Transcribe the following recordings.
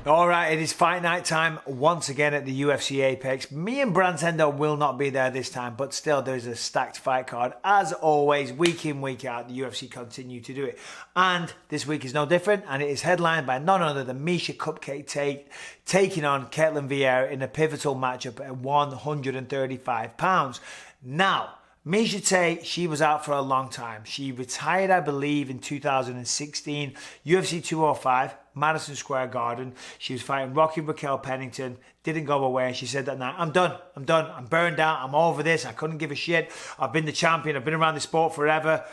All right, it is fight night time once again at the UFC Apex. Me and Brantendo will not be there this time, but still there's a stacked fight card. As always, week in, week out, the UFC continue to do it. And this week is no different, and it is headlined by none other than Miesha Tate taking on Ketlen Vieira in a pivotal matchup at 135 pounds. Now, Miesha Tate, she was out for a long time. She retired, I believe, in 2016, UFC 205, Madison Square Garden. She was fighting Rocky Raquel Pennington, didn't go away, and she said that night, I'm done, I'm burned out, I'm over this, I couldn't give a shit, I've been the champion, I've been around the sport forever.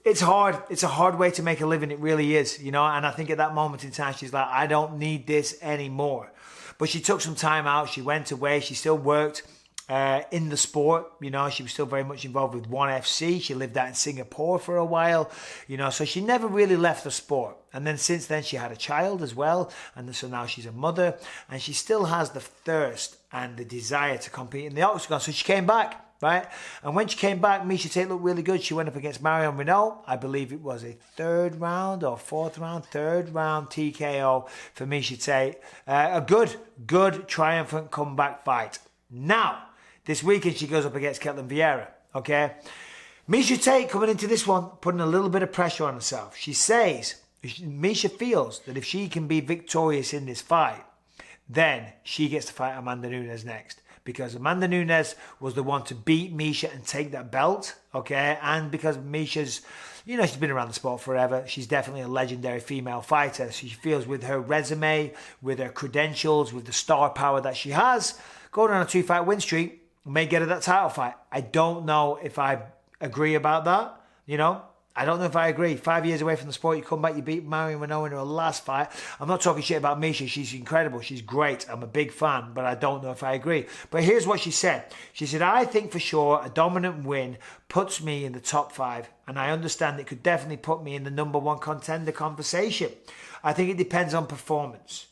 It's hard, it's a hard way to make a living, it really is, you know, and I think at that moment in time, she's like, I don't need this anymore. But she took some time out, she went away, she still worked in the sport, you know, she was still very much involved with ONE FC. She lived out in Singapore for a while, you know, so she never really left the sport. And then since then she had a child as well, and so now she's a mother, and she still has the thirst and the desire to compete in the octagon. So she came back, right? And when she came back, Miesha Tate looked really good. She went up against Marion Renault. I believe it was a third round TKO for Miesha Tate. A good triumphant comeback fight. Now, this weekend she goes up against Ketlen Vieira, okay? Miesha Tate coming into this one, putting a little bit of pressure on herself. She says, Miesha feels that if she can be victorious in this fight, then she gets to fight Amanda Nunes next. Because Amanda Nunes was the one to beat Miesha and take that belt, okay? And because Miesha's, you know, she's been around the sport forever. She's definitely a legendary female fighter. She feels with her resume, with her credentials, with the star power that she has, going on a 2-fight win streak may get her that title fight. I don't know if I agree about that, you know. I don't know if I agree. 5 years away from the sport, you come back, you beat Marion Renault in her last fight. I'm not talking shit about Miesha. She's incredible. She's great. I'm a big fan, but I don't know if I agree. But here's what she said. She said, I think for sure a dominant win puts me in the top 5, and I understand it could definitely put me in the #1 contender conversation. I think it depends on performance.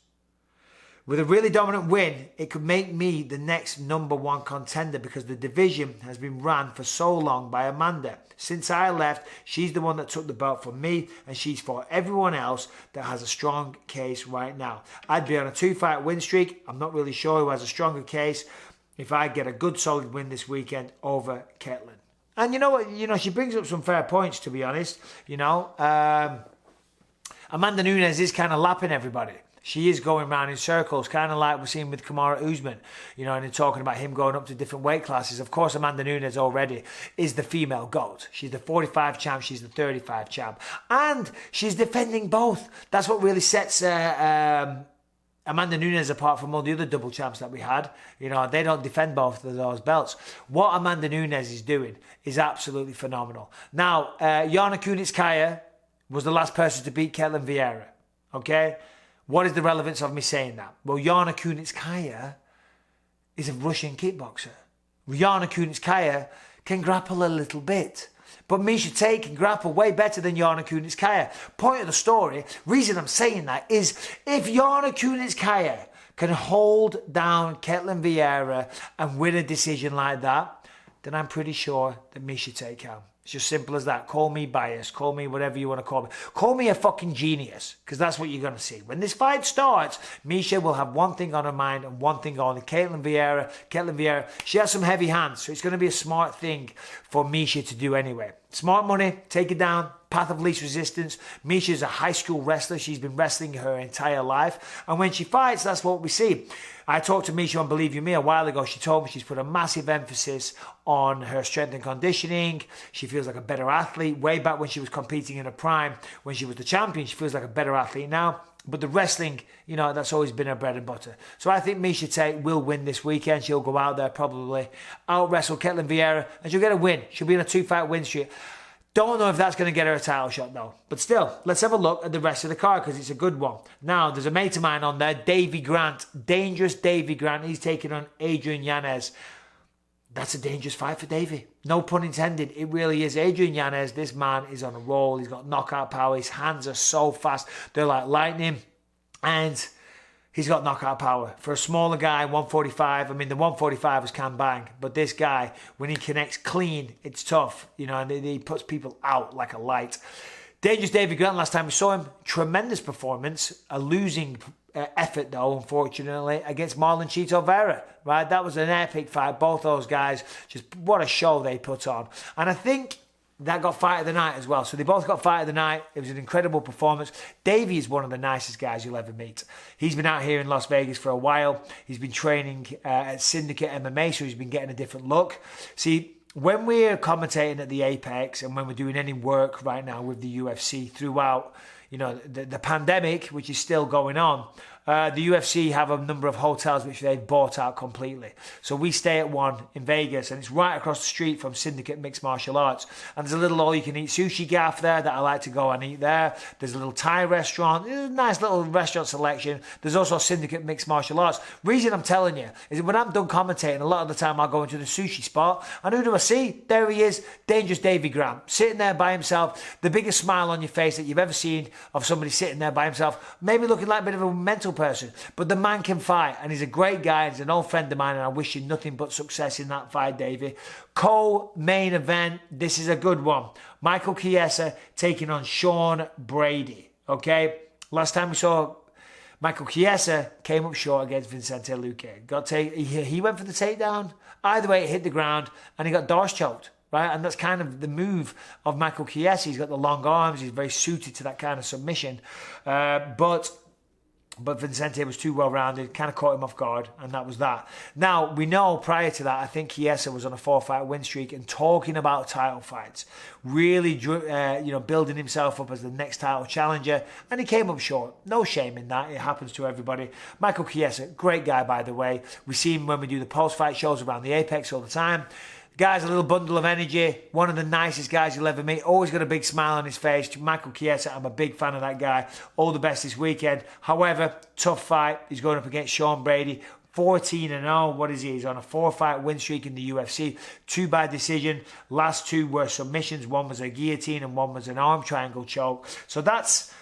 With a really dominant win, it could make me the next #1 contender because the division has been ran for so long by Amanda. Since I left, she's the one that took the belt from me, and she's fought everyone else that has a strong case right now. I'd be on a 2-fight win streak. I'm not really sure who has a stronger case if I get a good solid win this weekend over Ketlen. And you know what? You know, she brings up some fair points, to be honest. You know, Amanda Nunes is kind of lapping everybody. She is going around in circles, kind of like we're seeing with Kamaru Usman, you know, and they're talking about him going up to different weight classes. Of course, Amanda Nunes already is the female GOAT. She's the 45 champ, she's the 35 champ. And she's defending both. That's what really sets Amanda Nunes apart from all the other double champs that we had. You know, they don't defend both of those belts. What Amanda Nunes is doing is absolutely phenomenal. Now, Yana Kunitskaya was the last person to beat Ketlen Vieira, okay? What is the relevance of me saying that? Well, Yana Kunitskaya is a Russian kickboxer. Yana Kunitskaya can grapple a little bit. But Miesha Tate can grapple way better than Yana Kunitskaya. Point of the story, reason I'm saying that is if Yana Kunitskaya can hold down Ketlen Vieira and win a decision like that, then I'm pretty sure that Miesha Tate can. It's just simple as that. Call me biased. Call me whatever you want to call me. Call me a fucking genius, because that's what you're going to see. When this fight starts, Miesha will have one thing on her mind and one thing on. Ketlen Vieira, she has some heavy hands, so it's going to be a smart thing for Miesha to do anyway. Smart money, take it down, path of least resistance. Miesha is a high school wrestler. She's been wrestling her entire life. And when she fights, that's what we see. I talked to Miesha on Believe You Me a while ago. She told me she's put a massive emphasis on her strength and conditioning. She feels like a better athlete. Way back when she was competing in her prime, when she was the champion, she feels like a better athlete now. But the wrestling, you know, that's always been her bread and butter. So I think Miesha Tate will win this weekend. She'll go out there probably, out-wrestle Ketlen Vieira, and she'll get a win. She'll be in a 2-fight win streak. Don't know if that's going to get her a title shot though. But still, let's have a look at the rest of the card because it's a good one. Now, there's a mate of mine on there, Davy Grant. Dangerous Davy Grant. He's taking on Adrian Yanez. That's a dangerous fight for Davy. No pun intended. It really is. Adrian Yanez, this man is on a roll. He's got knockout power. His hands are so fast. They're like lightning. And he's got knockout power. For a smaller guy, 145, I mean, the 145 was can bang. But this guy, when he connects clean, it's tough. You know, and he puts people out like a light. Dangerous Davy Grant, last time we saw him, tremendous performance. A losing effort, though, unfortunately, against Marlon Chito Vera, right? That was an epic fight. Both those guys, just what a show they put on. And I think that got fight of the night as well. So they both got fight of the night. It was an incredible performance. Davey is one of the nicest guys you'll ever meet. He's been out here in Las Vegas for a while. He's been training at Syndicate MMA, so he's been getting a different look. See, when we're commentating at the Apex and when we're doing any work right now with the UFC throughout, the pandemic, which is still going on, the UFC have a number of hotels which they've bought out completely. So we stay at one in Vegas, and it's right across the street from Syndicate Mixed Martial Arts. And there's a little all-you-can-eat sushi gaff there that I like to go and eat there. There's a little Thai restaurant. There's a nice little restaurant selection. There's also Syndicate Mixed Martial Arts. Reason I'm telling you is that when I'm done commentating, a lot of the time I'll go into the sushi spot, and who do I see? There he is, Dangerous Davey Grant, sitting there by himself, the biggest smile on your face that you've ever seen of somebody sitting there by himself, maybe looking like a bit of a mental person, but the man can fight, and he's a great guy. He's an old friend of mine, and I wish you nothing but success in that fight, Davey. Co-main event, this is a good one. Michael Chiesa taking on Sean Brady, okay? Last time we saw Michael Chiesa came up short against Vicente Luque. He went for the takedown. Either way, it hit the ground, and he got doors choked. Right, and that's kind of the move of Michael Chiesa. He's got the long arms. He's very suited to that kind of submission. But Vicente was too well-rounded, kind of caught him off guard, and that was that. Now, we know prior to that, I think Chiesa was on a 4-fight win streak and talking about title fights, really building himself up as the next title challenger, and he came up short. No shame in that. It happens to everybody. Michael Chiesa, great guy, by the way. We see him when we do the post-fight shows around the Apex all the time. Guy's a little bundle of energy, one of the nicest guys you'll ever meet, always got a big smile on his face. Michael Chiesa, I'm a big fan of that guy. All the best this weekend. However, tough fight. He's going up against Sean Brady, 14-0. What is he? He's on a 4-fight win streak in the UFC. 2 by decision. Last 2 were submissions. One was a guillotine and one was an arm triangle choke. So that's,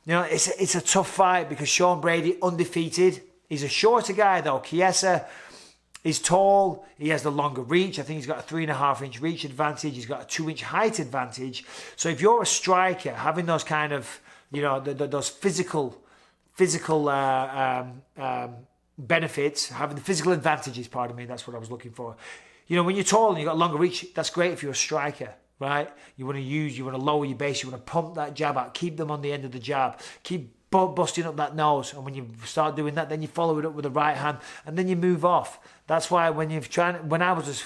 it's a tough fight because Sean Brady, undefeated. He's a shorter guy though. Chiesa, he's tall, he has the longer reach. I think he's got a 3.5-inch reach advantage. He's got a 2-inch height advantage. So if you're a striker, having those kind of, those physical benefits, having the physical advantages, pardon me, that's what I was looking for. When you're tall and you've got longer reach, that's great if you're a striker, right? You want to lower your base, you want to pump that jab out, keep them on the end of the jab, keep busting up that nose, and when you start doing that, then you follow it up with the right hand, and then you move off. That's why when I was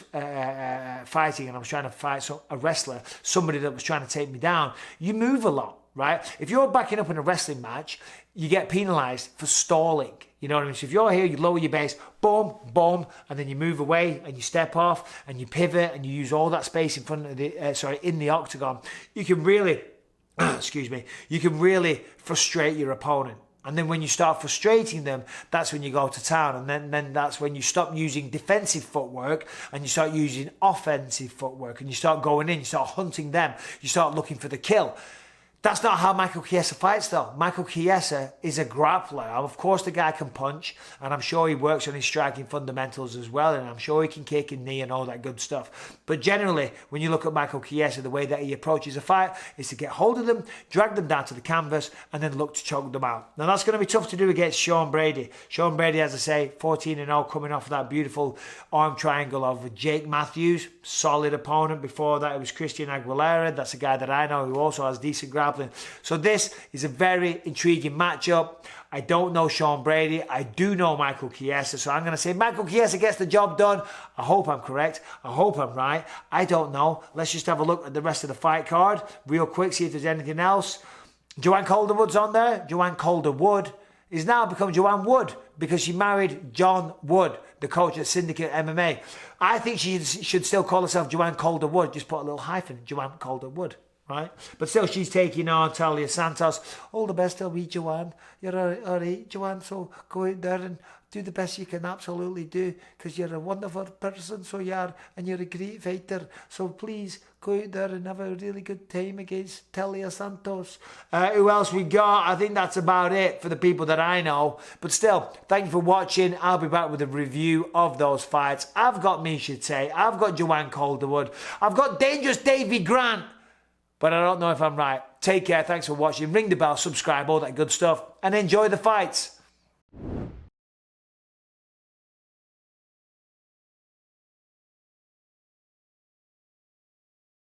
fighting and I was trying to fight a wrestler, somebody that was trying to take me down, you move a lot, right? If you're backing up in a wrestling match, you get penalised for stalling. You know what I mean? So if you're here, you lower your base, boom, boom, and then you move away and you step off and you pivot and you use all that space in front of in the octagon. You can really you can really frustrate your opponent. And then when you start frustrating them, that's when you go to town. And then that's when you stop using defensive footwork and you start using offensive footwork. And you start going in, you start hunting them, you start looking for the kill. That's not how Michael Chiesa fights, though. Michael Chiesa is a grappler. Of course, the guy can punch, and I'm sure he works on his striking fundamentals as well, and I'm sure he can kick and knee and all that good stuff. But generally, when you look at Michael Chiesa, the way that he approaches a fight is to get hold of them, drag them down to the canvas, and then look to choke them out. Now, that's going to be tough to do against Sean Brady. Sean Brady, as I say, 14-0, coming off of that beautiful arm triangle of Jake Matthews. Solid opponent. Before that, it was Christian Aguilera. That's a guy that I know who also has decent grappling. So this is a very intriguing matchup. I don't know Sean Brady. I do know Michael Chiesa. So I'm going to say Michael Chiesa gets the job done. I hope I'm correct. I hope I'm right. I don't know. Let's just have a look at the rest of the fight card real quick, see if there's anything else. Joanne Calderwood's on there. Joanne Calderwood is now become Joanne Wood because she married John Wood, the coach at Syndicate MMA. I think she should still call herself Joanne Calderwood. Just put a little hyphen, Joanne Calderwood. Right? But still, she's taking on Talia Santos. All the best, I'll be Joanne. You're all right, Joanne, so go out there and do the best you can absolutely do because you're a wonderful person, so you are, and you're a great fighter. So please go out there and have a really good time against Talia Santos. Who else we got? I think that's about it for the people that I know. But still, thank you for watching. I'll be back with a review of those fights. I've got Miesha Tate. I've got Joanne Calderwood. I've got Dangerous Davey Grant. But I don't know if I'm right. Take care. Thanks for watching. Ring the bell, subscribe, all that good stuff. And enjoy the fights.